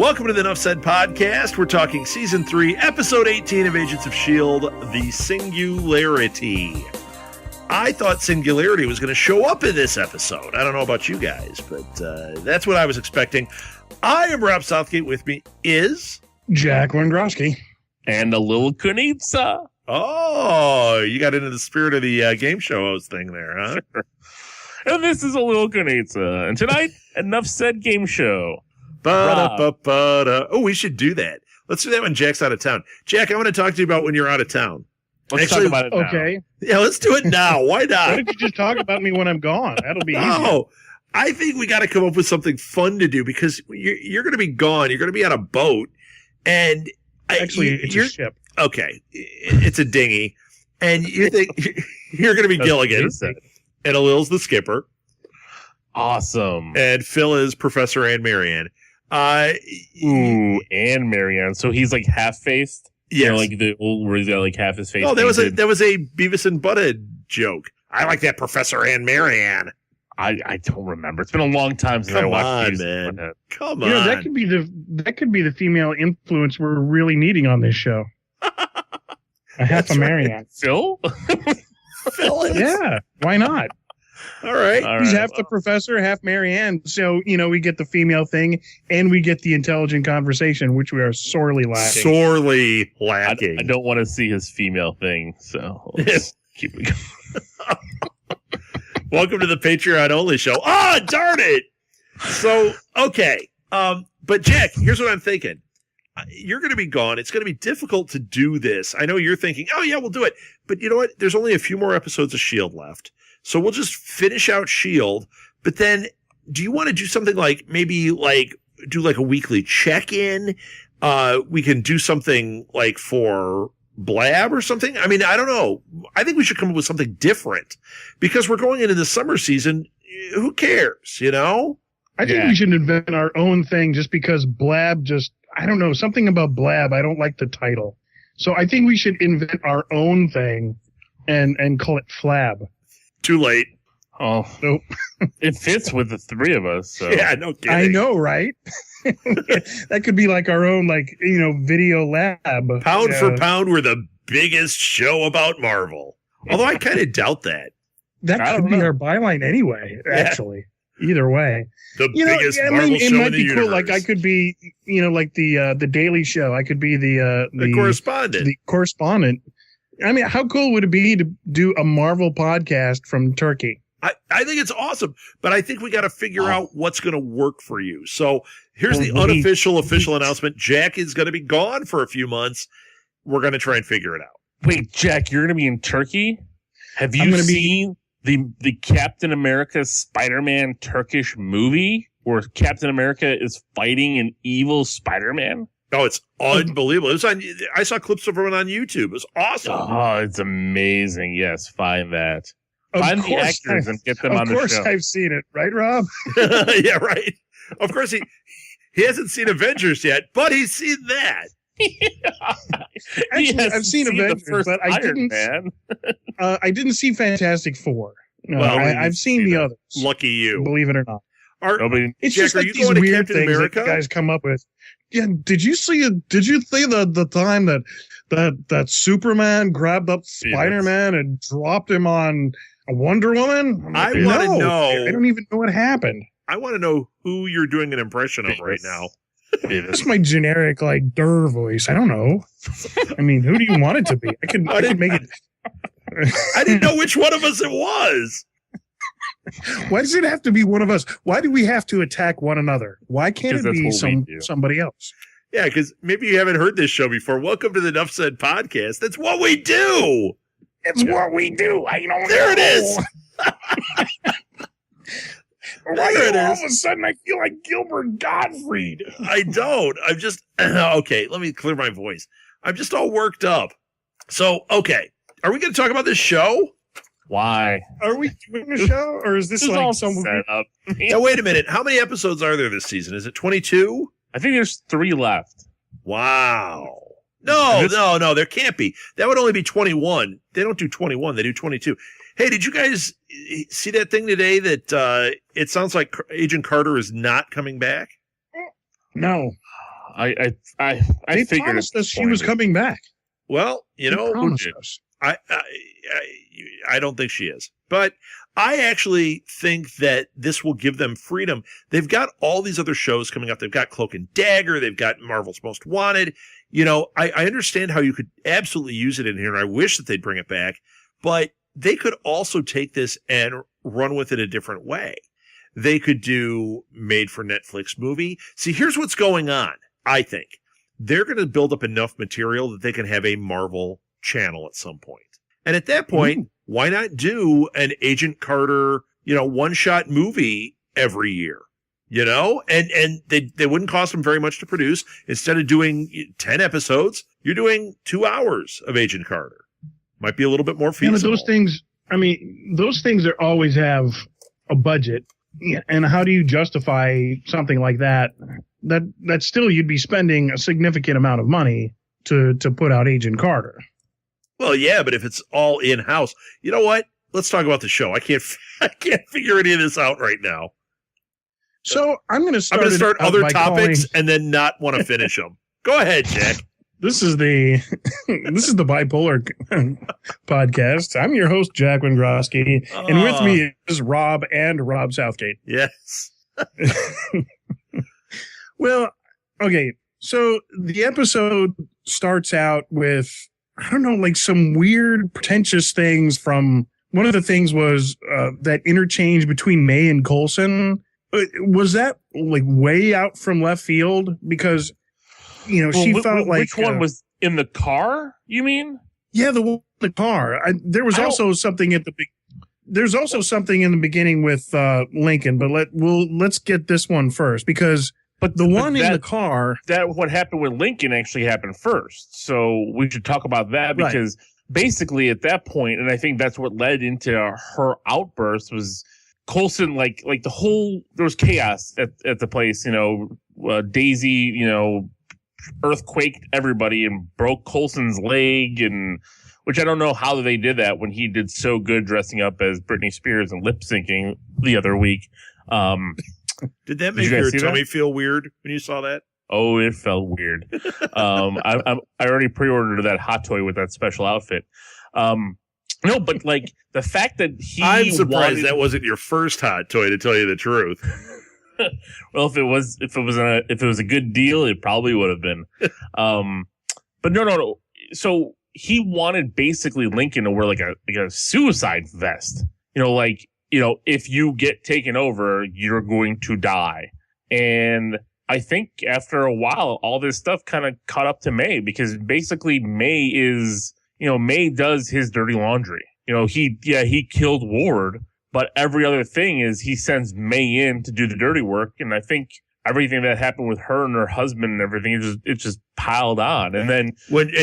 Welcome to the Nuff Said podcast. We're talking Season 3, Episode 18 of Agents of S.H.I.E.L.D., The Singularity. I thought Singularity was going to show up in this episode. I don't know about you guys, but that's what I was expecting. I am Rob Southgate. With me is... Jack Wengrosky. And Alil and Jack. Oh, you got into the spirit of the game show host thing there, huh? And this is Alil and Jack. And tonight, Nuff Said game show. Oh, we should do that. Let's do that when Jack's out of town. Jack, I want to talk to you about when you're out of town. Let's talk about it now. Okay. Yeah, let's do it now. Why not? Why don't you just talk about me when I'm gone? That'll be easy. No, I think we got to come up with something fun to do because you're going to be gone. You're going to be on a boat. And actually, it's a ship. Okay. It's a dinghy. And you think you're going to be Gilligan. And Alil's the skipper. Awesome. And Phil is Professor Anne Marianne. Ooh, and Marianne. So he's like half-faced? Yes. You know, like the old where he's got like half his face. Oh, that was a Beavis and Butthead joke. I like that Professor Anne Marianne. I don't remember. It's been a long time since I watched Beavis and Butthead. Come on. You know, that could be the female influence we're really needing on this show. A half a Marianne. Right. Phil? Phil is. Yeah, why not? All right. He's half the professor, half Marianne. So, you know, we get the female thing and we get the intelligent conversation, which we are sorely lacking. I don't want to see his female thing, so let's keep it going. Welcome to the Patreon only show. Ah, darn it. So, okay. But Jack, here's what I'm thinking. You're going to be gone. It's going to be difficult to do this. I know you're thinking, oh yeah, we'll do it. But you know what? There's only a few more episodes of S.H.I.E.L.D. left. So we'll just finish out S.H.I.E.L.D. But then do you want to do something like maybe like do like a weekly check-in? We can do something like for Blab or something. I mean, I don't know. I think we should come up with something different because we're going into the summer season. Who cares, you know? I think we should invent our own thing just because Blab I don't know, something about Blab. I don't like the title. So I think we should invent our own thing and call it Flab. Too late. Oh, nope. It fits with the three of us. So. Yeah, no kidding. I know, right? That could be like our own, like, you know, video lab. Pound for pound, we're the biggest show about Marvel. Although I kind of doubt that. That could be our byline anyway, actually. Either way. The biggest Marvel show in the universe. It might be cool. Like I could be, you know, like the Daily Show. I could be the correspondent. The correspondent. I mean, how cool would it be to do a Marvel podcast from Turkey? I think it's awesome, but I think we got to figure out what's going to work for you. So here's the official announcement. Jack is going to be gone for a few months. We're going to try and figure it out. Wait, Jack, you're going to be in Turkey? Have you seen the Captain America Spider-Man Turkish movie where Captain America is fighting an evil Spider-Man? Oh, it's unbelievable. It was I saw clips of it on YouTube. It was awesome. Oh, it's amazing. Yes, find that. Find the actors and get them on the show. Of course I've seen it. Right, Rob? Yeah, right. Of course he hasn't seen Avengers yet, but he's seen that. Actually, I've seen Avengers, but I didn't see Fantastic Four. No, well, I've seen the others. Lucky you. Believe it or not. It's Jack, just like these weird things America? That you guys come up with. Yeah, did you see the time that Superman grabbed up Spider-Man and dropped him on a Wonder Woman? I want to know. I don't even know what happened. I want to know who you're doing an impression of right now. That's my generic like Durr voice. I don't know. I mean, who do you want it to be? I could make it. I didn't know which one of us it was. Why does it have to be one of us? Why do we have to attack one another? Why can't it be somebody else? Yeah, because maybe you haven't heard this show before. Welcome to the Nuff Said podcast. That's what we do. It's what we do. I don't there know. It is. Why all of a sudden I feel like Gilbert Gottfried? I don't. I'm just okay. Let me clear my voice. I'm just all worked up. So, okay, are we going to talk about this show? Why? Are we doing a show, or is this like some set up? Now, wait a minute. How many episodes are there this season? Is it 22? I think there's 3 left. Wow. No, there can't be. That would only be 21. They don't do 21. They do 22. Hey, did you guys see that thing today that it sounds like Agent Carter is not coming back? No. I they figured promised us she was coming back. Well, you know, I don't think she is, but I actually think that this will give them freedom. They've got all these other shows coming up. They've got Cloak and Dagger. They've got Marvel's Most Wanted. You know, I understand how you could absolutely use it in here, and I wish that they'd bring it back, but they could also take this and run with it a different way. They could do made for Netflix movie. See, here's what's going on. I think they're going to build up enough material that they can have a Marvel channel at some point. And at that point, why not do an Agent Carter, you know, one-shot movie every year, you know? And they wouldn't cost them very much to produce. Instead of doing 10 episodes, you're doing 2 hours of Agent Carter. Might be a little bit more feasible. Yeah, those things are always have a budget. Yeah, and how do you justify something like that? That still you'd be spending a significant amount of money to put out Agent Carter. Well, yeah, but if it's all in-house, you know what? Let's talk about the show. I can't figure any of this out right now. So I'm going to start other topics and then not want to finish them. Go ahead, Jack. This is the Bipolar podcast. I'm your host, Jack Wengrosky, and with me is Rob and Rob Southgate. Yes. Well, okay. So the episode starts out with, I don't know, like some weird, pretentious things from, one of the things was that interchange between May and Coulson. Was that like way out from left field? Because, you know, she felt like... Which one was in the car, you mean? Yeah, the one in the car. There was also something at the... There's also something in the beginning with Lincoln, but let's get this one first, because... But the one in the car... That what happened with Lincoln actually happened first. So we should talk about that, because basically at that point, and I think that's what led into her outburst, was Coulson, like the whole... There was chaos at the place, you know, Daisy, you know, earthquaked everybody and broke Coulson's leg, and which I don't know how they did that when he did so good dressing up as Britney Spears and lip syncing the other week. Did that make your tummy feel weird when you saw that? Oh, it felt weird. I already pre-ordered that hot toy with that special outfit. No, but like the fact that I'm surprised that wasn't your first hot toy, to tell you the truth. Well, if it was a good deal, it probably would have been. But no. So he wanted basically Lincoln to wear like a suicide vest. You know, like, you know, if you get taken over, you're going to die. And I think after a while, all this stuff kind of caught up to May, because basically May does his dirty laundry. You know, he killed Ward, but every other thing is he sends May in to do the dirty work. And I think everything that happened with her and her husband and everything, it just piled on. And then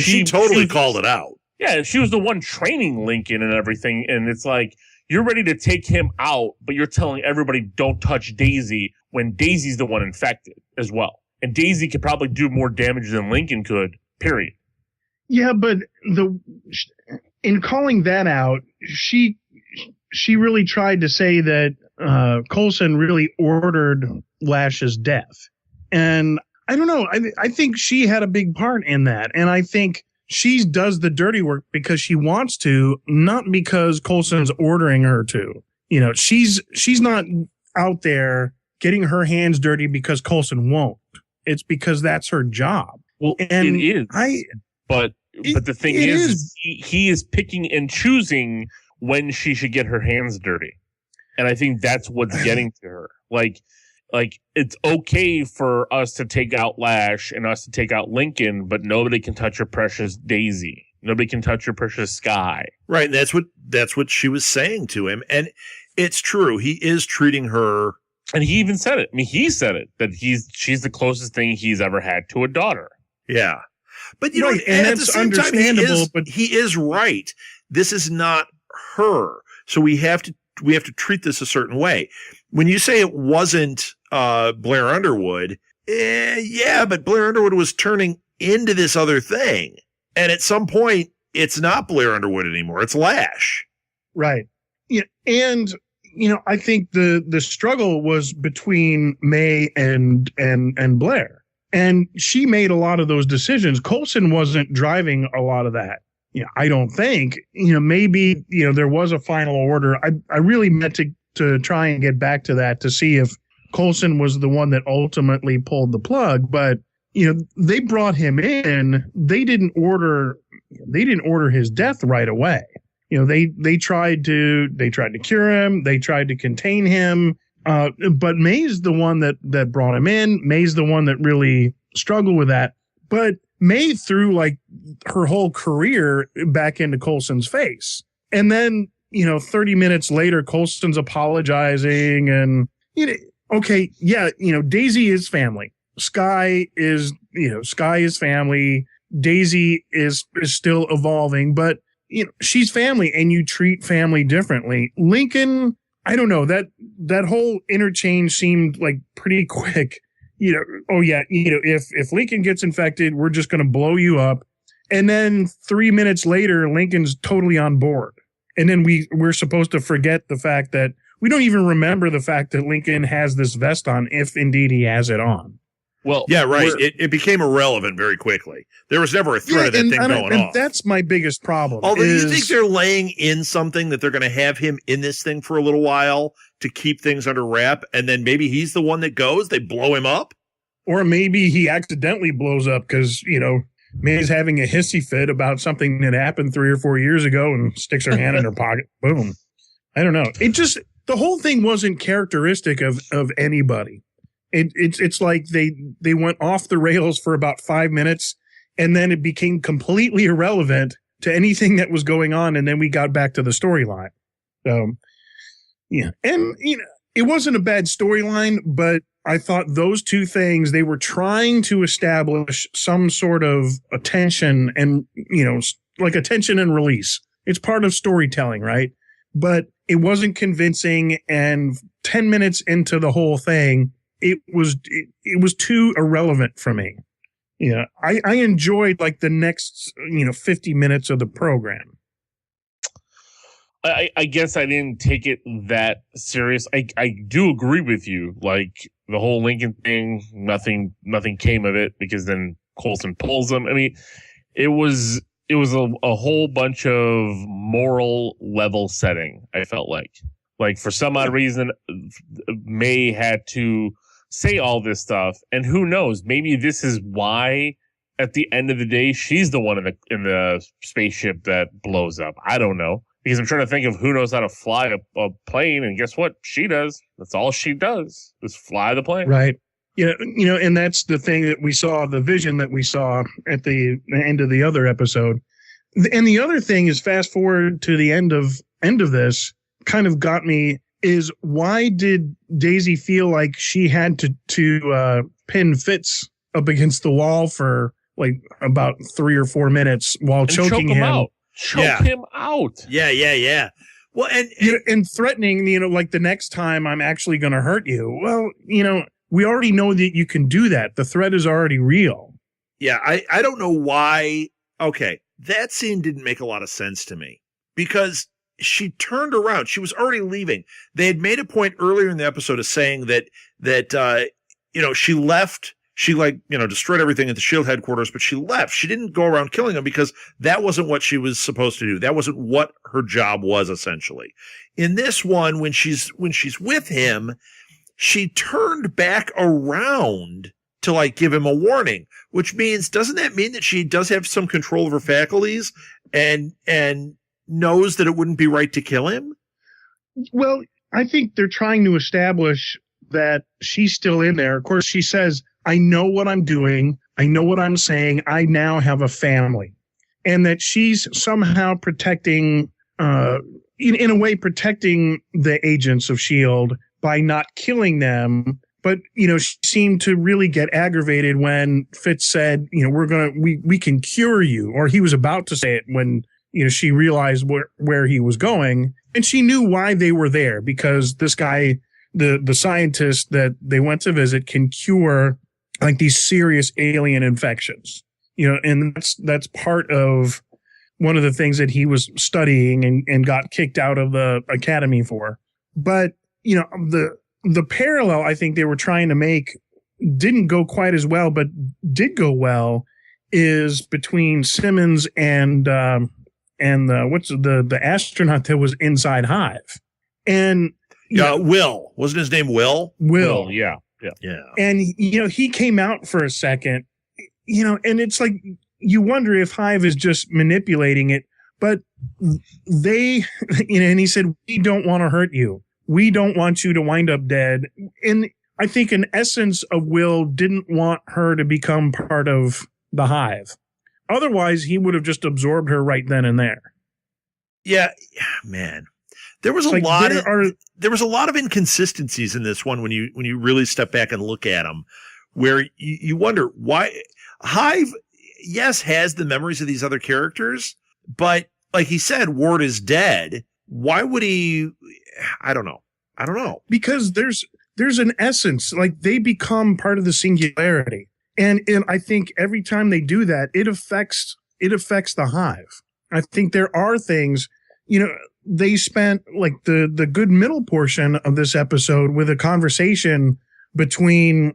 she totally called it out. Yeah, she was the one training Lincoln and everything. And it's like, you're ready to take him out, but you're telling everybody don't touch Daisy when Daisy's the one infected as well. And Daisy could probably do more damage than Lincoln could, period. Yeah, but in calling that out, she really tried to say that Coulson really ordered Lash's death. And I don't know. I think she had a big part in that. And I think she does the dirty work because she wants to, not because Coulson's ordering her to. You know, she's not out there getting her hands dirty because Coulson won't. It's because that's her job. Well, and it is. But the thing is he is picking and choosing when she should get her hands dirty. And I think that's what's getting to her. Like it's okay for us to take out Lash and us to take out Lincoln, but nobody can touch your precious Daisy. Nobody can touch your precious Sky. Right. And that's what she was saying to him. And it's true. He is treating her. And he even said it. I mean, he said it, that she's the closest thing he's ever had to a daughter. Yeah. But you know, and at the same time, he is right. This is not her. So we have to treat this a certain way. When you say it wasn't Blair Underwood, yeah, but Blair Underwood was turning into this other thing. And at some point, it's not Blair Underwood anymore. It's Lash. Right. Yeah. And, you know, I think the struggle was between May and Blair. And she made a lot of those decisions. Coulson wasn't driving a lot of that. I don't think, maybe, there was a final order. I really meant to try and get back to that to see if Coulson was the one that ultimately pulled the plug. But, they brought him in. They didn't order his death right away. They tried to cure him. They tried to contain him. But May's the one that brought him in. May's the one that really struggled with that. But May threw like her whole career back into Coulson's face. And then, 30 minutes later, Coulson's apologizing and, okay, yeah, Daisy is family. Sky is family. Daisy is still evolving, but, she's family and you treat family differently. Lincoln, I don't know, that whole interchange seemed like pretty quick. Oh yeah, if Lincoln gets infected, we're just going to blow you up. And then 3 minutes later, Lincoln's totally on board. And then we're supposed to forget the fact that we don't even remember the fact that Lincoln has this vest on, if indeed he has it on. Well, yeah, right. It became irrelevant very quickly. There was never a threat of that thing going off. And that's my biggest problem. Although you think they're laying in something that they're going to have him in this thing for a little while to keep things under wrap, and then maybe he's the one that goes, they blow him up? Or maybe he accidentally blows up because, May's having a hissy fit about something that happened 3 or 4 years ago and sticks her hand in her pocket. Boom. I don't know. The whole thing wasn't characteristic of anybody. It's like they went off the rails for about 5 minutes and then it became completely irrelevant to anything that was going on. And then we got back to the storyline. Yeah. And, it wasn't a bad storyline, but I thought those two things, they were trying to establish some sort of attention and, like attention and release. It's part of storytelling, right? But it wasn't convincing. And 10 minutes into the whole thing, it was too irrelevant for me. I enjoyed like the next, 50 minutes of the program. I guess I didn't take it that serious. I do agree with you. Like the whole Lincoln thing, nothing came of it because then Coulson pulls him. I mean, it was a whole bunch of moral level setting. I felt like for some odd reason, May had to say all this stuff, and who knows? Maybe this is why at the end of the day she's the one in the spaceship that blows up. I don't know. Because I'm trying to think of who knows how to fly a plane, and guess what? She does. That's all she does, is fly the plane. Right. Yeah, and that's the thing that we saw, the vision that we saw at the end of the other episode. And the other thing is, fast forward to the end of this, kind of got me, is why did Daisy feel like she had to pin Fitz up against the wall for like about 3 or 4 minutes while choking him out? Choke him out. Yeah. Well, and threatening, like the next time I'm actually going to hurt you. Well, we already know that you can do that. The threat is already real. Yeah, I don't know why. Okay, that scene didn't make a lot of sense to me because she turned around. She was already leaving. They had made a point earlier in the episode of saying that she left. She destroyed everything at the S.H.I.E.L.D. headquarters, but she left. She didn't go around killing them because that wasn't what she was supposed to do. That wasn't what her job was, essentially. In this one, when she's with him, she turned back around to give him a warning, which means, doesn't that mean that she does have some control of her faculties and knows that it wouldn't be right to kill him? Well, I think they're trying to establish that she's still in there. Of course, she says, I know what I'm doing. I know what I'm saying. I now have a family. And that she's somehow protecting, in a way, protecting the agents of S.H.I.E.L.D. by not killing them. But, she seemed to really get aggravated when Fitz said, we can cure you. Or he was about to say it when, she realized where he was going. And she knew why they were there, because this guy, the scientist that they went to visit, can cure these serious alien infections, and that's part of one of the things that he was studying and got kicked out of the academy for. But, the parallel I think they were trying to make didn't go quite as well, but did go well, is between Simmons and the astronaut that was inside Hive. And Will. Wasn't his name Will? Will, yeah. And he came out for a second, and it's like you wonder if Hive is just manipulating it, but they, and he said, "We don't want to hurt you. We don't want you to wind up dead." And I think in essence of Will didn't want her to become part of the Hive. Otherwise, he would have just absorbed her right then and there. Yeah, man. There was there was a lot of inconsistencies in this one when you really step back and look at them, where you wonder why Hive, yes, has the memories of these other characters, but like he said, Ward is dead. Why would he? I don't know. Because there's an essence, like they become part of the Singularity. And I think every time they do that, it affects the Hive. I think there are things, they spent like the good middle portion of this episode with a conversation between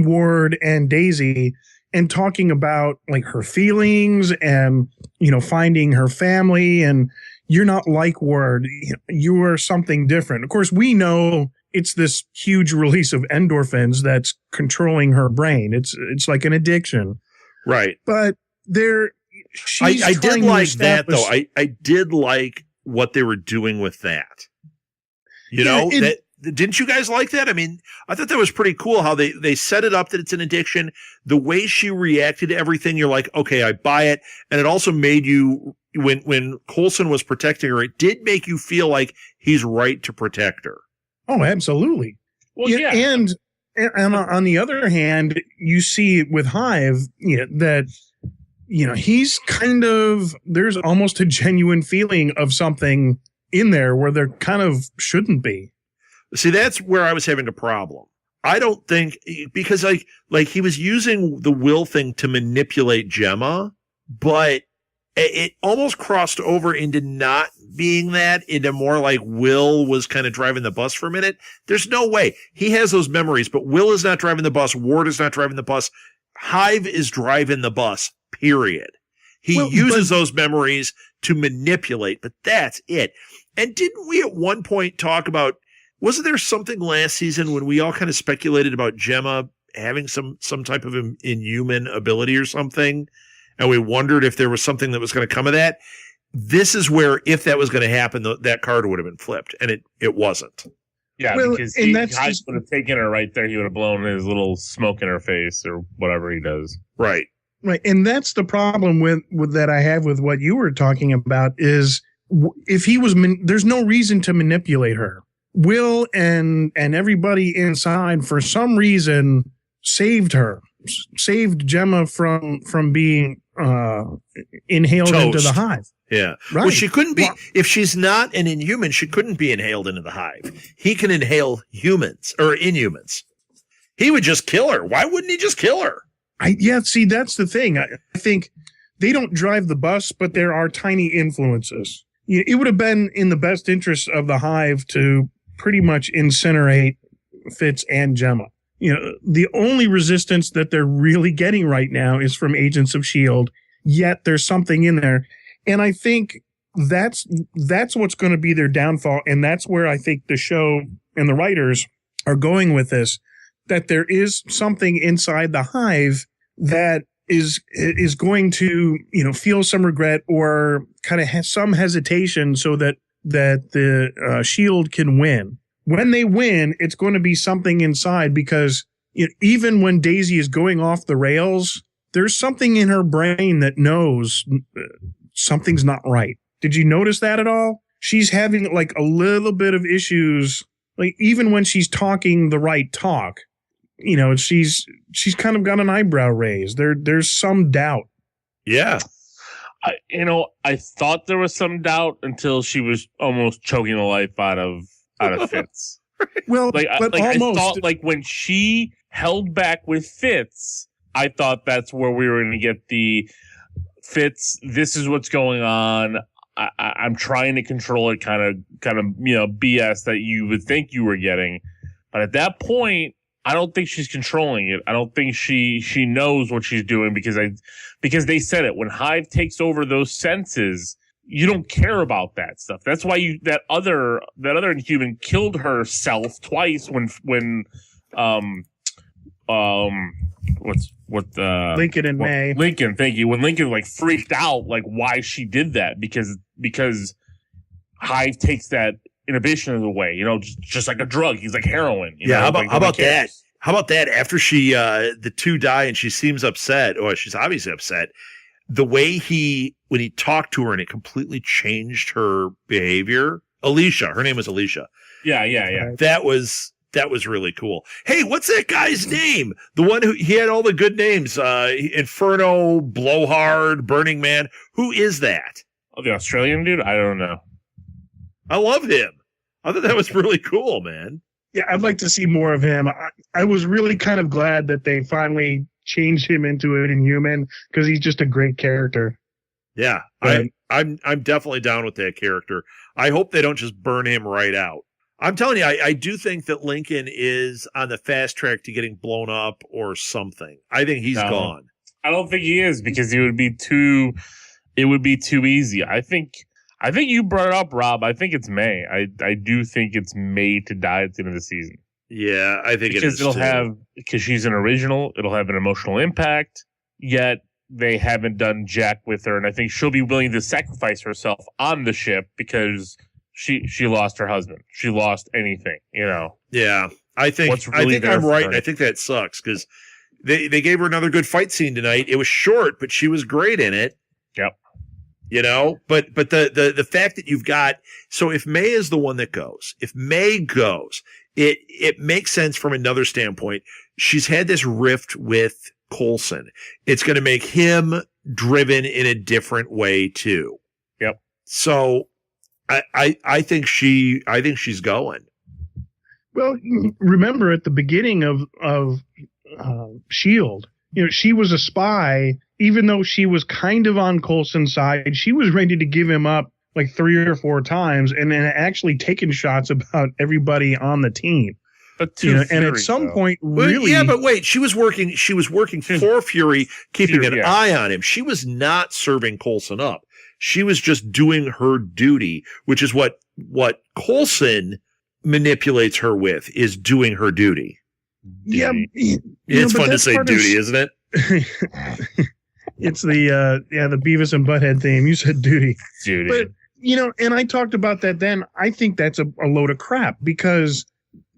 Ward and Daisy, and talking about like her feelings and, finding her family, and you're not like Ward. You are something different. Of course, we know it's this huge release of endorphins that's controlling her brain. It's like an addiction. Right. But I did like that though. I did like what they were doing with that. Didn't you guys like that? I mean, I thought that was pretty cool how they set it up that it's an addiction. The way she reacted to everything, you're like, okay, I buy it. And it also made you, when Coulson was protecting her, it did make you feel like he's right to protect her. Oh, absolutely. Well, yeah. And on the other hand, you see with Hive, that, he's kind of, there's almost a genuine feeling of something in there where there kind of shouldn't be. See, that's where I was having a problem. I don't think, because like he was using the will thing to manipulate Gemma, but it almost crossed over into not being that, into more like Will was kind of driving the bus for a minute. There's no way. He has those memories, but Will is not driving the bus. Ward is not driving the bus. Hive is driving the bus, period. He uses those memories to manipulate, but that's it. And didn't we at one point talk about, wasn't there something last season when we all kind of speculated about Gemma having some type of inhuman ability or something? And we wondered if there was something that was going to come of that. This is where, if that was going to happen, that card would have been flipped, and it wasn't. Yeah, because he would have taken her right there. He would have blown his little smoke in her face or whatever he does. Right. Right. And that's the problem with that I have with what you were talking about is if he was, there's no reason to manipulate her. Will and everybody inside, for some reason, saved Gemma from being inhaled into the Hive. Yeah. Right. Well, she couldn't be, if she's not an Inhuman, she couldn't be inhaled into the Hive. He can inhale humans or Inhumans. He would just kill her. Why wouldn't he just kill her? See, that's the thing. I think they don't drive the bus, but there are tiny influences. It would have been in the best interest of the Hive to pretty much incinerate Fitz and Gemma. The only resistance that they're really getting right now is from Agents of S.H.I.E.L.D., yet there's something in there. And I think that's what's going to be their downfall, and that's where I think the show and the writers are going with this, that there is something inside the Hive that is going to, feel some regret or kind of have some hesitation so that the S.H.I.E.L.D. can win. When they win, it's going to be something inside, because even when Daisy is going off the rails, there's something in her brain that knows something's not right. Did you notice that at all? She's having like a little bit of issues, like even when she's talking the right talk, she's kind of got an eyebrow raised. There's some doubt. Yeah. I thought there was some doubt until she was almost choking the life out of Fitz. Well, I thought like when she held back with Fitz, I thought that's where we were going to get the Fitz. This is what's going on. I'm trying to control it, kind of BS that you would think you were getting. But at that point, I don't think she's controlling it. I don't think she knows what she's doing because they said it. When Hive takes over those senses, you don't care about that stuff. That's why that other Inhuman killed herself twice when Lincoln and May. Lincoln, thank you. When Lincoln like freaked out like why she did that because Hive takes that inhibition away, you know, just like a drug. He's like heroin. How about that? How about that? After the two die and she seems upset, or she's obviously upset, the way when he talked to her and it completely changed her behavior. Alicia, her name was Alicia. Yeah. That was really cool. Hey, what's that guy's name? The one he had all the good names. Inferno, Blowhard, Burning Man. Who is that? Oh, the Australian dude? I don't know. I love him. I thought that was really cool, man. Yeah, I'd like to see more of him. I was really kind of glad that they finally changed him into an Inhuman because he's just a great character. Yeah, I'm definitely down with that character. I hope they don't just burn him right out. I'm telling you, I do think that Lincoln is on the fast track to getting blown up or something. I think he's gone. I don't think he is because it would be too easy. I think you brought it up, Rob. I think it's May. I do think it's May to die at the end of the season. Yeah, I think it is because she's an original. It'll have an emotional impact. Yet they haven't done Jack with her, and I think she'll be willing to sacrifice herself on the ship because she lost her husband. She lost anything, you know. Yeah, I think I'm right. And I think that sucks because they gave her another good fight scene tonight. It was short, but she was great in it. Yep. You know, but the fact that you've got, so if May is the one that goes, it makes sense from another standpoint. She's had this rift with Coulson. It's going to make him driven in a different way too. Yep. So I think she's going. Well, remember at the beginning of S.H.I.E.L.D., you know, she was a spy. Even though she was kind of on Coulson's side, she was ready to give him up like 3 or 4 times, and then actually taking shots about everybody on the team. But and at some point, really, yeah. But wait, she was working for Fury, keeping an eye on him. She was not serving Coulson up. She was just doing her duty, which is what Coulson manipulates her with, is doing her duty. Yeah, it's fun to say duty, isn't it? It's the Beavis and Butthead theme. You said duty. But, and I talked about that then. I think that's a load of crap because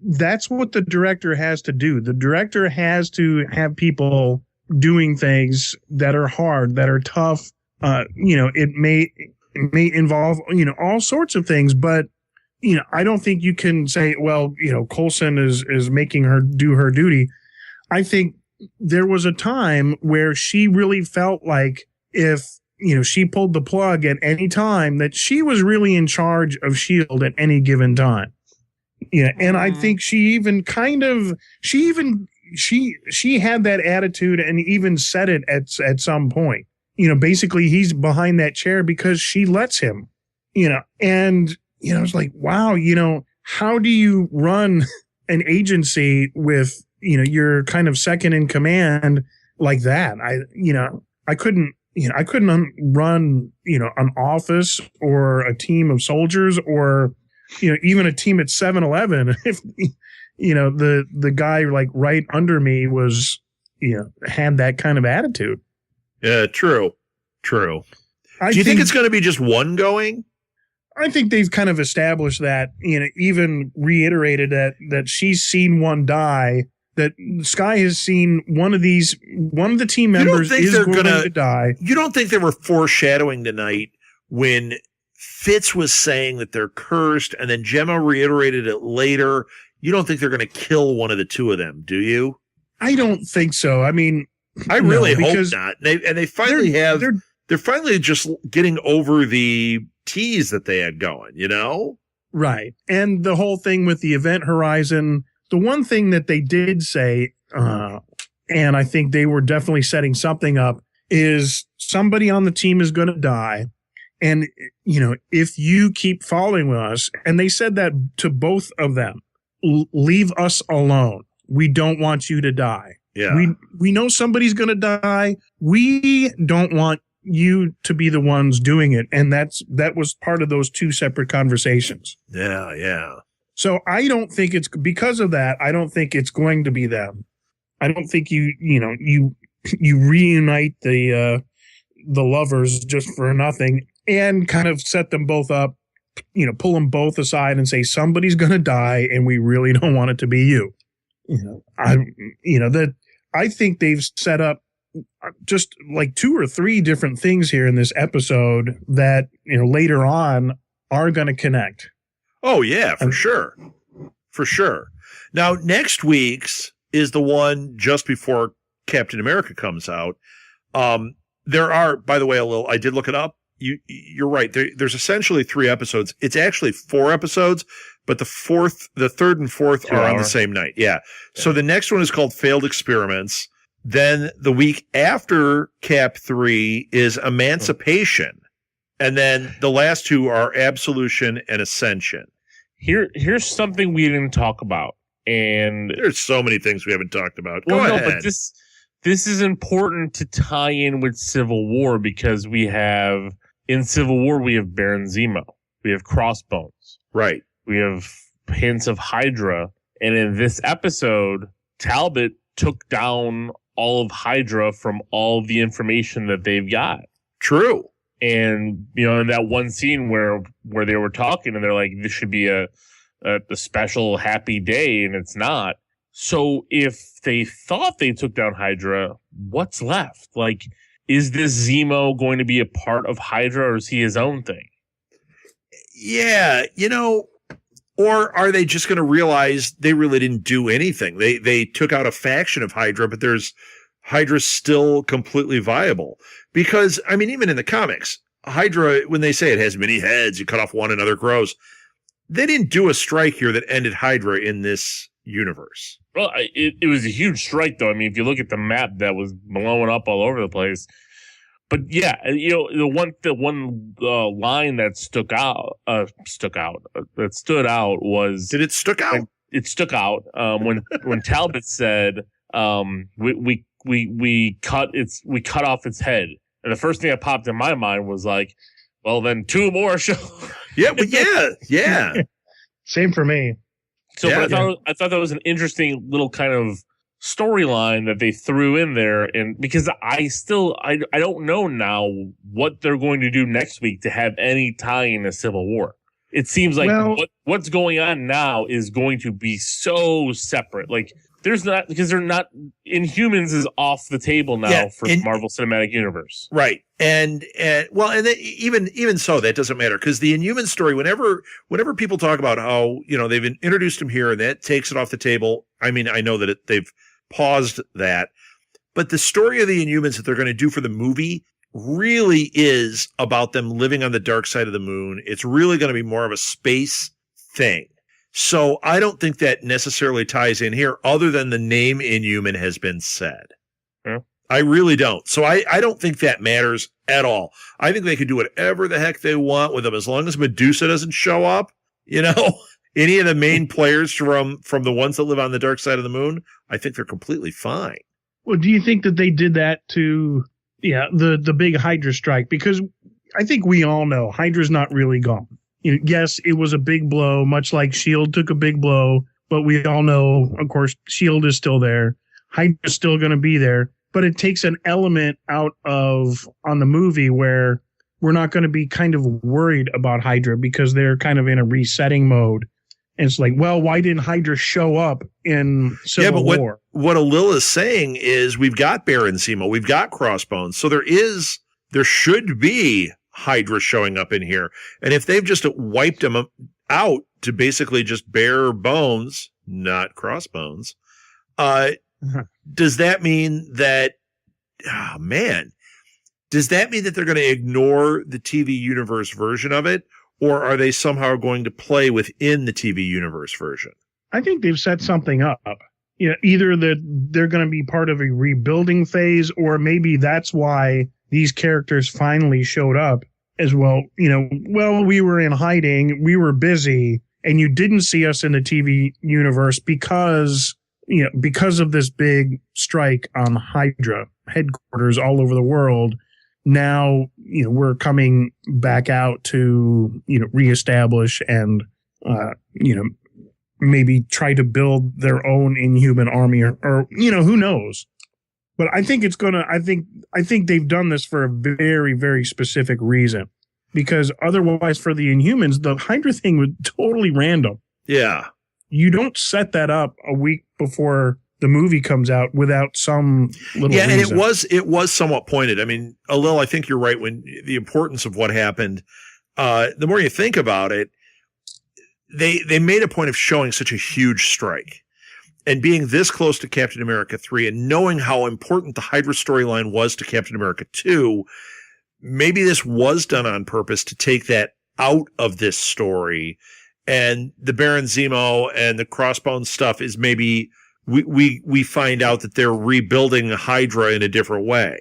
that's what the director has to do. The director has to have people doing things that are hard, that are tough. It may involve, all sorts of things, but, I don't think you can say, well, Coulson is making her do her duty. I think there was a time where she really felt like if, she pulled the plug at any time, that she was really in charge of S.H.I.E.L.D. at any given time. Yeah. And I think she had that attitude and even said it at some point, basically he's behind that chair because she lets him, and, it's like, wow, how do you run an agency with, you're kind of second in command like that? I couldn't run, an office or a team of soldiers or, even a team at 7-Eleven. If, the guy like right under me was, had that kind of attitude. Yeah, true. Do you think it's going to be just one going? I think they've kind of established that, even reiterated that she's seen one die. That Skye has seen one of the team members is going to die. You don't think they were foreshadowing tonight when Fitz was saying that they're cursed and then Gemma reiterated it later? You don't think they're going to kill one of the two of them, do you? I don't think so. I mean, I really hope not. They finally they're finally just getting over the tease that they had going, Right. And the whole thing with the event horizon. The one thing that they did say, and I think they were definitely setting something up, is somebody on the team is going to die. And, if you keep following us, and they said that to both of them, leave us alone. We don't want you to die. Yeah. We know somebody's going to die. We don't want you to be the ones doing it. And that was part of those two separate conversations. Yeah, yeah. So I don't think it's because of that. I don't think it's going to be them. I don't think you reunite the lovers just for nothing and kind of set them both up, pull them both aside and say, somebody's going to die and we really don't want it to be you. I think they've set up just like 2 or 3 different things here in this episode that, later on are going to connect. Oh yeah, for sure. For sure. Now, next week's is the one just before Captain America comes out. There are, by the way, I did look it up. You're right. There's essentially 3 episodes. It's actually 4 episodes, but the 3rd and 4th are on the same night. Yeah. So the next one is called Failed Experiments. Then the week after Cap 3 is Emancipation. And then the last 2 are Absolution and Ascension. Here's something we didn't talk about. And there's so many things we haven't talked about. Go ahead. But this is important to tie in with Civil War because in Civil War, we have Baron Zemo. We have Crossbones. Right. We have hints of Hydra. And in this episode, Talbot took down all of Hydra from all the information that they've got. True. And, in that one scene where they were talking and they're like, this should be a special happy day, and it's not. So if they thought they took down Hydra, what's left? Like, is this Zemo going to be a part of Hydra, or is he his own thing? Yeah, or are they just going to realize they really didn't do anything? They took out a faction of Hydra, but Hydra's still completely viable. Because, even in the comics, Hydra, when they say it has many heads, you cut off one, another grows. They didn't do a strike here that ended Hydra in this universe. Well, it was a huge strike, though. If you look at the map, that was blowing up all over the place. But yeah, the one line that stood out was. Did it stuck out? It stuck out when Talbot said, we cut off its head, and the first thing that popped in my mind was like, well, then 2 more show. Yeah, but yeah. Same for me. So, yeah, but I thought that was an interesting little kind of storyline that they threw in there, and because I don't know now what they're going to do next week to have any tie in to Civil War. It seems like what's going on now is going to be so separate. Like there's not, because they're not, Inhumans is off the table now for Marvel Cinematic Universe. Right. And even so, that doesn't matter, because the Inhumans story, whenever people talk about how, they've introduced him here and that takes it off the table. I know that they've paused that, but the story of the Inhumans that they're going to do for the movie really is about them living on the dark side of the moon. It's really going to be more of a space thing. So I don't think that necessarily ties in here, other than the name Inhuman has been said. Yeah. I really don't. So I don't think that matters at all. I think they can do whatever the heck they want with them, as long as Medusa doesn't show up. Any of the main players from the ones that live on the dark side of the moon, I think they're completely fine. Well, do you think that they did that to the big Hydra strike? Because I think we all know Hydra's not really gone. Yes, it was a big blow, much like S.H.I.E.L.D. took a big blow, but we all know, of course, S.H.I.E.L.D. is still there. Hydra's still going to be there, but it takes an element out of on the movie where we're not going to be kind of worried about Hydra because they're kind of in a resetting mode. And it's like, well, why didn't Hydra show up in Civil War? What Alil is saying is we've got Baron Zemo, we've got Crossbones, so there should be Hydra showing up in here. And if they've just wiped them out to basically just bare bones, not crossbones, does that mean that, does that mean that they're going to ignore the TV universe version of it? Or are they somehow going to play within the TV universe version? I think they've set something up. Either that they're going to be part of a rebuilding phase, or maybe that's why these characters finally showed up as well. We were in hiding, we were busy, and you didn't see us in the TV universe because of this big strike on Hydra headquarters all over the world. Now, we're coming back out to, reestablish and, maybe try to build their own Inhuman army or who knows. But I think I think they've done this for a very, very specific reason, because otherwise for the Inhumans, the Hydra thing was totally random. Yeah. You don't set that up a week before the movie comes out without some little reason. And it was somewhat pointed. I mean, Alil, I think you're right when the importance of what happened. The more you think about it, they made a point of showing such a huge strike and being this close to Captain America 3 and knowing how important the Hydra storyline was to Captain America 2. Maybe this was done on purpose to take that out of this story, and the Baron Zemo and the Crossbones stuff is maybe we find out that they're rebuilding Hydra in a different way.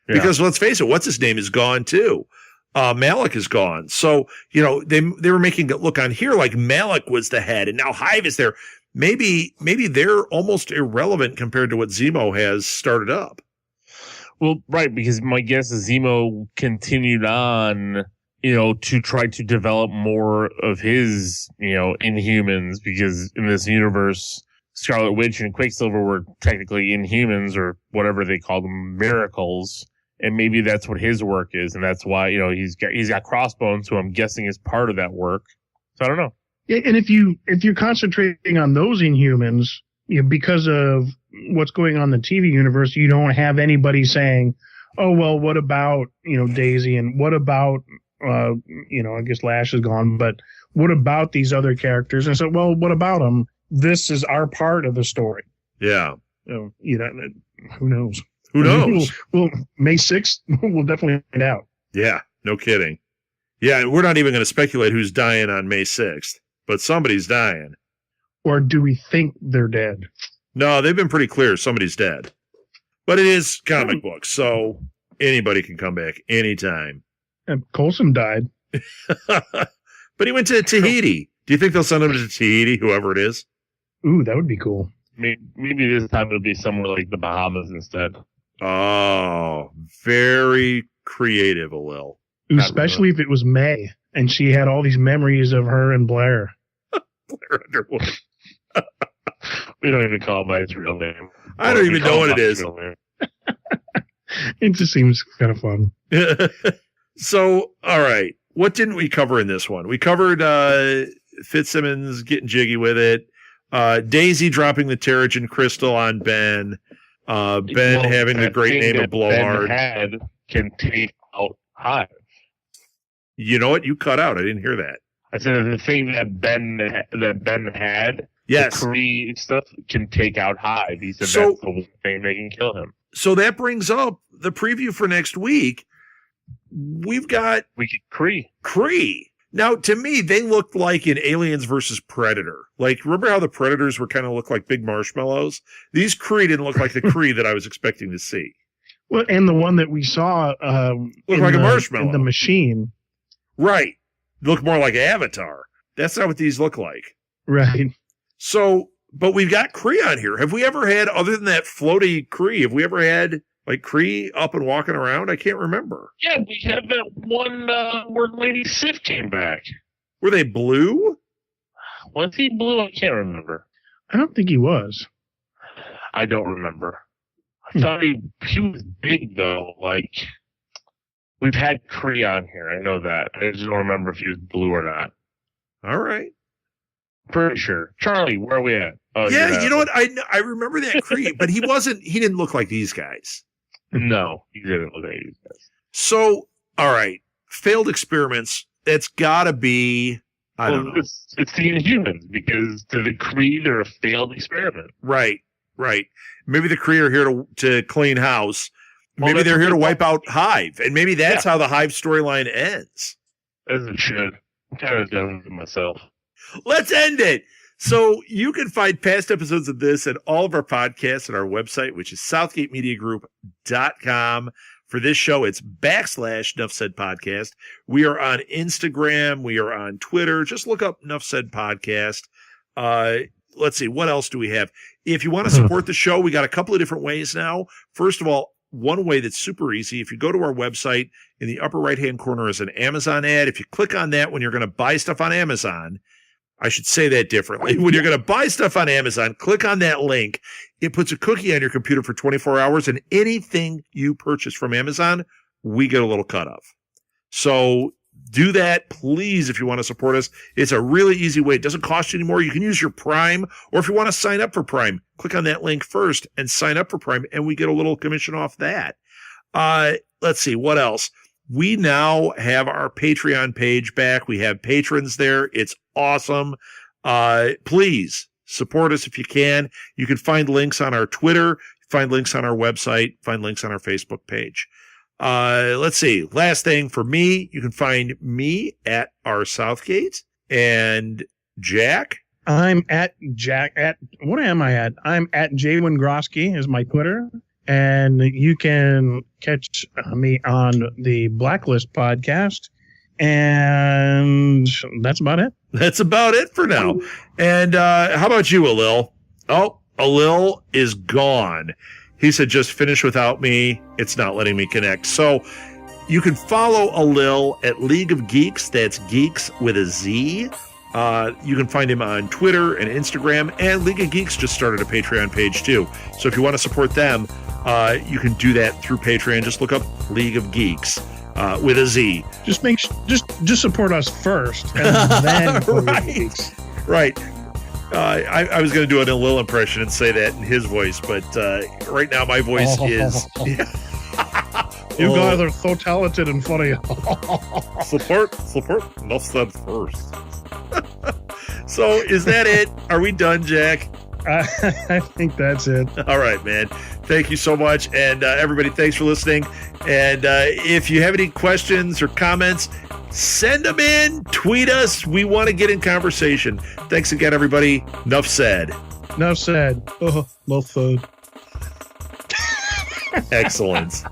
Yeah. Because let's face it, what's his name is gone too. Malik is gone. So, they were making it look on here like Malik was the head and now Hive is there. Maybe they're almost irrelevant compared to what Zemo has started up. Well, right, because my guess is Zemo continued on, to try to develop more of his, Inhumans, because in this universe, Scarlet Witch and Quicksilver were technically Inhumans or whatever they call them, miracles. And maybe that's what his work is, and that's why he's got Crossbones, who I'm guessing is part of that work. So I don't know. Yeah, and if you're concentrating on those Inhumans, because of what's going on in the TV universe, you don't have anybody saying, "Oh well, what about Daisy, and what about I guess Lash is gone, but what about these other characters?" And so, well, what about them? This is our part of the story. Yeah. Who knows? Who knows? Well, May 6th, we'll definitely find out. Yeah, no kidding. Yeah, and we're not even going to speculate who's dying on May 6th, but somebody's dying. Or do we think they're dead? No, they've been pretty clear. Somebody's dead. But it is comic books, so anybody can come back anytime. And Coulson died. But he went to Tahiti. Do you think they'll send him to Tahiti, whoever it is? Ooh, that would be cool. Maybe this time it'll be somewhere like the Bahamas instead. Oh, very creative, Alil. Especially if it was May and she had all these memories of her and Blair. Blair Underwood. We don't even call him by his real name. I don't even know what it is. It just seems kind of fun. So, all right. What didn't we cover in this one? We covered Fitzsimmons getting jiggy with it. Daisy dropping the Terrigen crystal on Ben. Ben having the great name of Blowhard. Ben can take out Hive. You know what? You cut out. I didn't hear that. I said the thing that Ben had, yes, the Kree stuff can take out Hive. He said that's the one thing they can kill him. So that brings up the preview for next week. We get Kree. Now, to me, they looked like in Aliens versus Predator. Like, remember how the Predators were kind of look like big marshmallows? These Kree didn't look like the Kree that I was expecting to see. Well, and the one that we saw looked like a marshmallow in the machine, right? Look more like Avatar. That's not what these look like, right? So, but we've got Kree on here. Have we ever had, other than that floaty Kree? Have we ever had like Kree up and walking around? I can't remember. Yeah, we had that one where Lady Sif came back. Were they blue? Was he blue? I can't remember. I don't think he was. I don't remember. I thought he was big though. Like, we've had Kree on here. I know that. I just don't remember if he was blue or not. All right. Pretty sure. Charlie, where are we at? Oh, yeah, you know what? I remember that Kree, but he didn't look like these guys. No, he didn't look like these guys. So, all right. Failed experiments. That's got to be, I don't know. It's the Inhumans, because to the Kree, they're a failed experiment. Right. Maybe the Kree are here to clean house. Maybe they're here to wipe out Hive. And maybe that's how the Hive storyline ends. As it should. I'm kind of done with it myself. Let's end it. So you can find past episodes of this and all of our podcasts at our website, which is southgatemediagroup.com. For this show, it's /Nuff Said Podcast. We are on Instagram. We are on Twitter. Just look up Nuff Said Podcast. Let's see. What else do we have? If you want to support the show, we got a couple of different ways now. First of all, one way that's super easy. If you go to our website, in the upper right-hand corner is an Amazon ad. If you click on that when you're going to buy stuff on Amazon, I should say that differently. When you're going to buy stuff on Amazon, click on that link. It puts a cookie on your computer for 24 hours, and anything you purchase from Amazon, we get a little cut of. So do that, please, if you want to support us. It's a really easy way. It doesn't cost you any more. You can use your Prime, or if you want to sign up for Prime, click on that link first and sign up for Prime, and we get a little commission off that. Let's see, what else? We now have our Patreon page back. We have patrons there. It's awesome. Please support us if you can. You can find links on our Twitter, find links on our website, find links on our Facebook page. Let's see. Last thing for me, you can find me at our Southgate, and Jack. I'm at Jack what am I at? I'm at Wengrosky is my Twitter. And you can catch me on the Blacklist podcast. And that's about it. That's about it for now. And how about you, Alil? Oh, Alil is gone. He said, just finish without me. It's not letting me connect. So you can follow Alil at League of Geeks. That's Geeks with a Z. You can find him on Twitter and Instagram. And League of Geeks just started a Patreon page, too. So if you want to support them, you can do that through Patreon. Just look up League of Geeks with a Z. Just support us first, and then right. I was going to do an Alil impression and say that in his voice, but right now my voice is. You guys are so talented and funny. Support. Nuff Said first. So is that it? Are we done, Jack? I think that's it. All right, man. Thank you so much. And everybody, thanks for listening. And if you have any questions or comments, send them in. Tweet us. We want to get in conversation. Thanks again, everybody. Nuff said. Nuff said. Nuff said. Excellent.